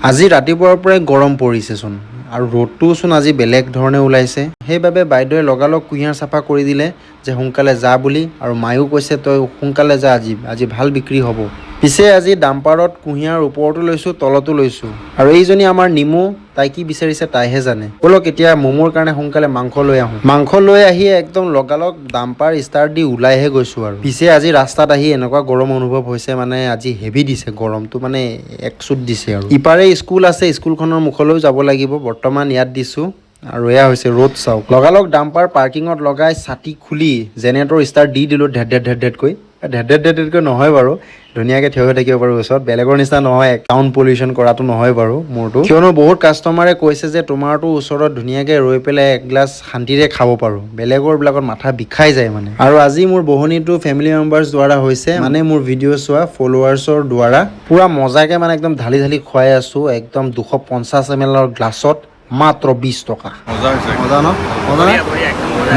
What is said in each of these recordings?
আজি ৰাতিপুৱাৰ পৰাই গৰম পৰিছেচোন আৰু ৰ'দটোওচোন আজি বেলেগ ধৰণে ওলাইছে। সেইবাবে বাইদেৱে লগালগ কুঁহিয়াৰ চাফা কৰি দিলে যে সোনকালে যা বুলি, আৰু মায়েও কৈছে তই সোনকালে যা, আজি ভাল বিক্ৰী হ'ব। পিছে আজি ডাম্পাৰত কুঁহিয়াৰ ওপৰতো লৈছোঁ, তলতো লৈছোঁ। আৰু এইজনী আমাৰ নিমু, তাই কি বিচাৰিছে তাইহে জানে। ব'লক এতিয়া ম'মোৰ কাৰণে সোনকালে মাংস লৈ আহোঁ। মাংস লৈ আহি একদম লগালগ ডাম্পাৰ ষ্টাৰ্ট দি ওলাইহে গৈছোঁ আৰু। পিছে আজি ৰাস্তাত আহি এনেকুৱা গৰম অনুভৱ হৈছে, মানে আজি হেভি দিছে গৰমটো, মানে একচুট দিছে আৰু। ইপাৰে স্কুল আছে, স্কুলখনৰ মুখলৈও যাব লাগিব। বৰ্তমান ইয়াত দিছোঁ আৰু এয়া হৈছে ৰ'দ চাওক। লগালগ ডাম্পাৰ পাৰ্কিঙত লগাই ছাতি খুলি জেনেৰেটৰ ষ্টাৰ্ট দি দিলোঁ ঢেৰ নহয় বাৰু, ধুনীয়াকৈ থিয় হৈ থাকিব পাৰোঁ ওচৰত। বেলেগৰ নিচিনা নহয়, টাউন পলিউশ্যন কৰাটো নহয় বাৰু মোৰতো। কিয়নো বহুত কাষ্টমাৰে কৈছে যে তোমাৰতো ওচৰত ধুনীয়াকৈ ৰৈ পেলাই এগিলাচ শান্তিৰে খাব পাৰোঁ, বেলেগৰবিলাকত মাথা বিষাই যায় মানে। আৰু আজি মোৰ বহনীটো ফেমিলি মেম্বাৰ্ছ দ্বাৰা হৈছে, মানে মোৰ ভিডিঅ' চোৱা ফলোৱাৰ্ছৰ দ্বাৰা। পূৰা মজাকৈ মানে একদম ঢালি খুৱাই আছোঁ, একদম 250 ml গ্লাছত মাত্ৰ 20 টকা। মজা ন?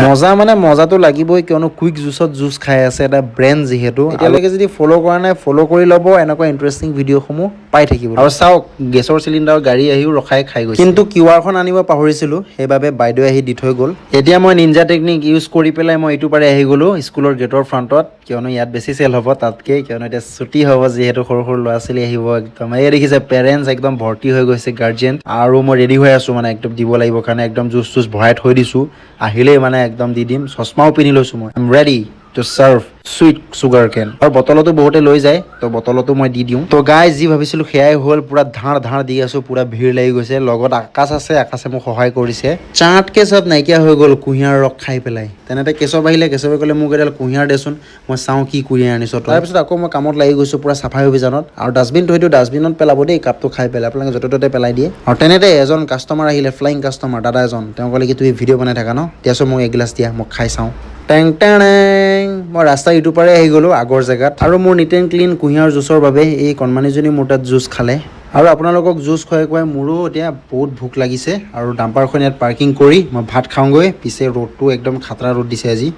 মজা মানে মজাটো লাগিবই, কিয়নো কুইক জুচত জুচ খাই আছে, এটা ব্ৰেণ্ড যিহেতু। এতিয়ালৈকে যদি ফ'ল' কৰা নাই ফ'ল' কৰি ল'ব, এনেকুৱা ইণ্টাৰেষ্টিং ভিডিঅ'সমূহ পাই থাকিব। আৰু চাওক গেছৰ চিলিণ্ডাৰৰ গাড়ী আহিও ৰখাই খাই গৈছে। কিন্তু QR-খন আনিব পাহৰিছিলোঁ, সেইবাবে বাইদেৱে আহি দি থৈ গ'ল। এতিয়া মই নিনজা টেকনিক ইউজ কৰি পেলাই মই ইটো পাৰে আহি গ'লোঁ স্কুলৰ গেটৰ ফ্ৰণ্টত, কিয়নো ইয়াত বেছি চেল হ'ব তাতকৈ, কিয়নো এতিয়া ছুটি হ'ব যিহেতু, সৰু ল'ৰা ছোৱালী আহিব একদম। এই দেখিছে পেৰেণ্টছ একদম ভৰ্তি হৈ গৈছে, গাৰ্জেন। আৰু মই ৰেডি হৈ আছোঁ মানে একদম দিব লাগিব কাৰণে, একদম জুচ চুচ ভৰাই থৈ দিছোঁ, আহিলেই মানে একদম দি দিম। চশমাও পিন্ধি লৈছোঁ মই, I am ready to serve sweet sugar cane. আৰু বটলতো বহুতে লৈ যায়, তো বটলতো মই দি দিওঁ। তো গাইজ যি ভাবিছিলোঁ সেয়াই হ'ল, পূৰা ধাৰ দি আছোঁ, পূৰা ভিৰ লাগি গৈছে। লগত আকাশ আছে, আকাশে মোক সহায় কৰিছে। চাটকৈ চব নাইকিয়া হৈ গ'ল কুঁহিয়াৰ ৰস খাই পেলাই। তেনেতে কেশৱ আহিলে, কেশৱে ক'লে মোক এডাল কুঁহিয়াৰ দেচোন, মই চাওঁ কি কুঁহিয়াৰ আনিছ। তাৰপিছত আকৌ মই কামত লাগি গৈছোঁ পূৰা চাফাই অভিযানত। আৰু ডাষ্টবিন থৈ দিওঁ, ডাষ্টবিনত পেলাব দেই, কাপটো খাই পেলাই আপোনালোকে য'তে ত'তে পেলাই দিয়ে। আৰু তেনেতে এজন কাষ্টমাৰ আহিলে, ফ্লাইং কাষ্টমাৰ, দাদা এজন। তেওঁ ক'লে কি তুমি ভিডিঅ' বনাই থাকা ন, দিয়াচোন মোক এগিলাচ দিয়া, মোক খাই চাওঁ। টেং টেং, মই ৰাস্তা ইটো পাৰে আহি গ'লোঁ আগৰ জেগাত। আৰু মোৰ নিট এণ্ড ক্লিন কুঁহিয়াৰ জুচৰ বাবে এই কণমানিজনী মোৰ তাত জুচ খালে। আৰু আপোনালোকক জুচ খুৱাই মোৰো এতিয়া বহুত ভোক লাগিছে। আৰু ডাম্পাৰখন ইয়াত পাৰ্কিং কৰি মই ভাত খাওঁগৈ। পিছে ৰ'দটো একদম খাতৰা ৰ'দ দিছে আজি,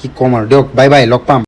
কি ক'ম আৰু। দিয়ক বাই বাই, লগ পাম।